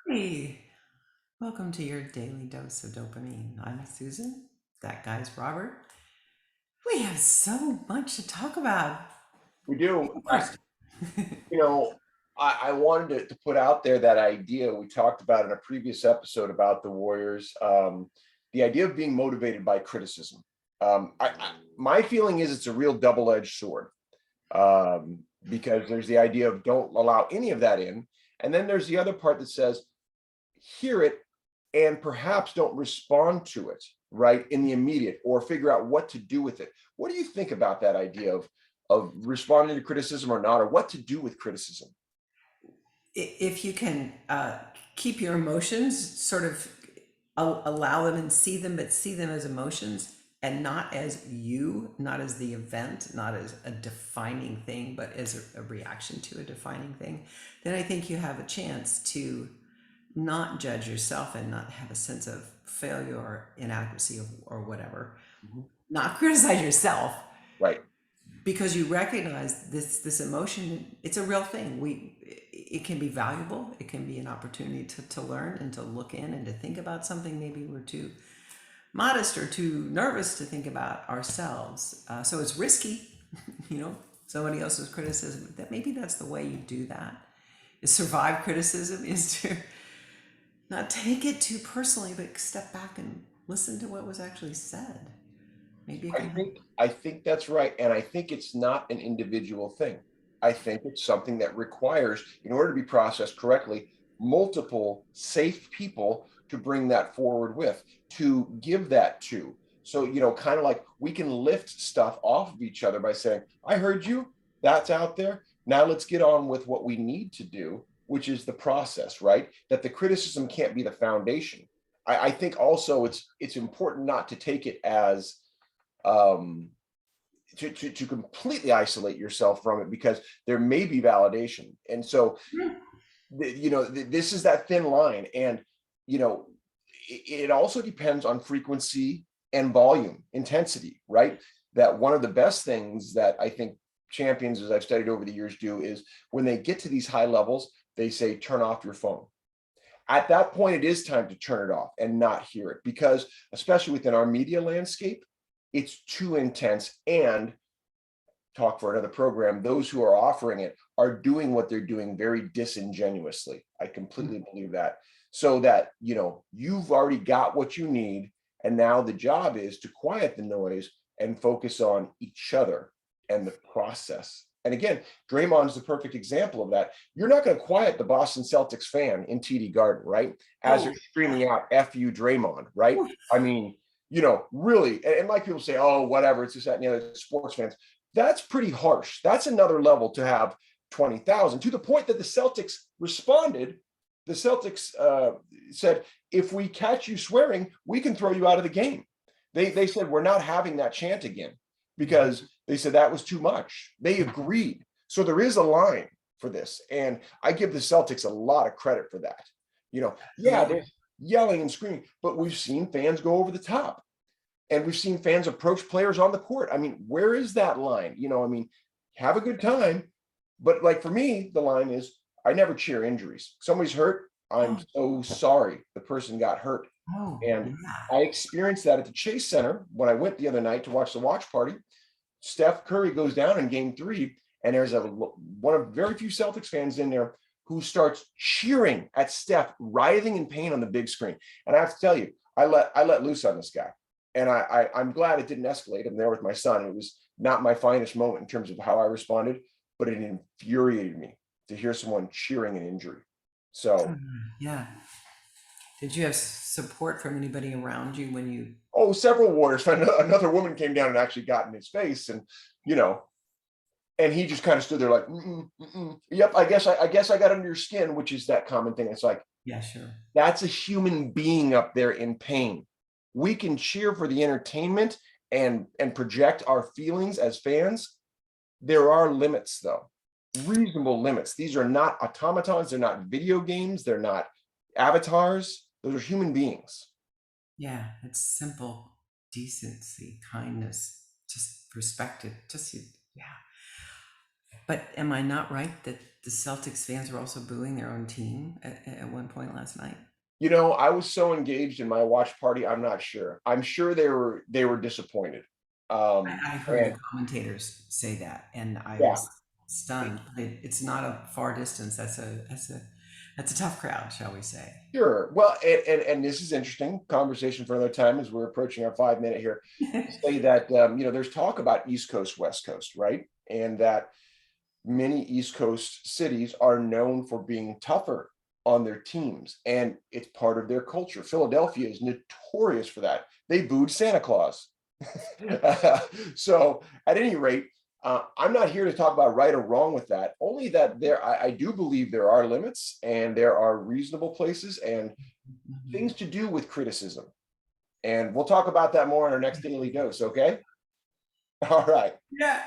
Hey, welcome to your daily dose of dopamine. I'm Susan. That guy's Robert. We have so much to talk about. We do. First, You know, I wanted to put out there that idea we talked about in a previous episode about the Warriors. The idea of being motivated by criticism. My feeling is it's a real double-edged sword, because there's the idea of don't allow any of that in, and then there's the other part that says hear it and perhaps don't respond to it right in the immediate or figure out what to do with it. What do you think about that idea of responding to criticism or not, or what to do with criticism? if you can keep your emotions, sort of allow them and see them, but see them as emotions and not as you, not as the event, not as a defining thing, but as a reaction to a defining thing, then I think you have a chance to not judge yourself and not have a sense of failure or inadequacy or whatever. Mhm. Not criticize yourself Right. because you recognize this emotion. It's a real thing. It can be valuable. It can be an opportunity to learn and to look in and to think about something maybe we're too modest or too nervous to think about ourselves. So it's risky, you know, somebody else's criticism. That maybe that's the way you do that. Is survive criticism is to not take it too personally, but step back and listen to what was actually said. Maybe it I can help. think I think that's right. And I think it's not an individual thing. I think it's something that requires, in order to be processed correctly, multiple safe people to bring that forward with, to give that to. So, kind of like we can lift stuff off of each other by saying, I heard you, that's out there. Now let's get on with what we need to do, which is the process, right? That the criticism can't be the foundation. I think also it's important not to take it as um, to completely isolate yourself from it, because there may be validation. And so, this is that thin line. And, you know, it also depends on frequency and volume, intensity, right? That one of the best things that I think champions, as I've studied over the years, do is when they get to these high levels, they say, turn off your phone. At that point, it is time to turn it off and not hear it, because especially within our media landscape, it's too intense. And talk for another program, those who are offering it are doing what they're doing very disingenuously. I completely believe that. So that, you've already got what you need. And now the job is to quiet the noise and focus on each other and the process. And again, Draymond's the perfect example of that. You're not going to quiet the Boston Celtics fan in TD Garden, right? As they're Oh, screaming out, F you, Draymond, right? I mean, really, and like people say, oh, whatever, it's just that and the other sports fans. That's pretty harsh. That's another level to have 20,000, to the point that the Celtics responded. The Celtics said, if we catch you swearing, we can throw you out of the game. They said, we're not having that chant again, because they said that was too much. They agreed. So there is a line for this. And I give the Celtics a lot of credit for that. Yeah, absolutely. they're yelling and screaming, but we've seen fans go over the top, and we've seen fans approach players on the court. I mean, where is that line? Have a good time. But like for me, the line is I never cheer injuries. Somebody's hurt. I'm Oh, so sorry the person got hurt. oh, And yeah. I experienced that at the Chase Center when I went the other night to watch the watch party. Steph Curry goes down in game 3, and there's one of very few Celtics fans in there who starts cheering at Steph, writhing in pain on the big screen. And I have to tell you, I let loose on this guy, and I'm glad it didn't escalate. I'm there with my son. It was not my finest moment in terms of how I responded, but it infuriated me to hear someone cheering an injury. So, Yeah. Did you have support from anybody around you when you? oh, several Warriors. Another woman came down and actually got in his face, and you know, and he just kind of stood there like, mm-mm, mm-mm. Yep, I guess I got under your skin, which is that common thing. It's like, Yeah, sure. that's a human being up there in pain. We can cheer for the entertainment and project our feelings as fans. There are limits, though, reasonable limits. These are not automatons. They're not video games. They're not avatars. Those are human beings. Yeah, it's simple decency, kindness, just respect it. Yeah. But am I not right that the Celtics fans were also booing their own team at one point last night. You know, I was so engaged in my watch party, I'm not sure. I'm sure they were disappointed. I heard the And commentators say that, and I yeah, was stunned. It's not a far distance. That's a tough crowd, shall we say? sure. Well, and this is interesting conversation for another time as we're approaching our 5 minute here. Say that there's talk about East Coast, West Coast, right? And that many East Coast cities are known for being tougher on their teams, and it's part of their culture. Philadelphia is notorious for that. They booed Santa Claus. So, at any rate, I'm not here to talk about right or wrong with that. Only that I do believe there are limits and there are reasonable places and things to do with criticism. And we'll talk about that more in our next daily dose. Okay. All right. Yeah.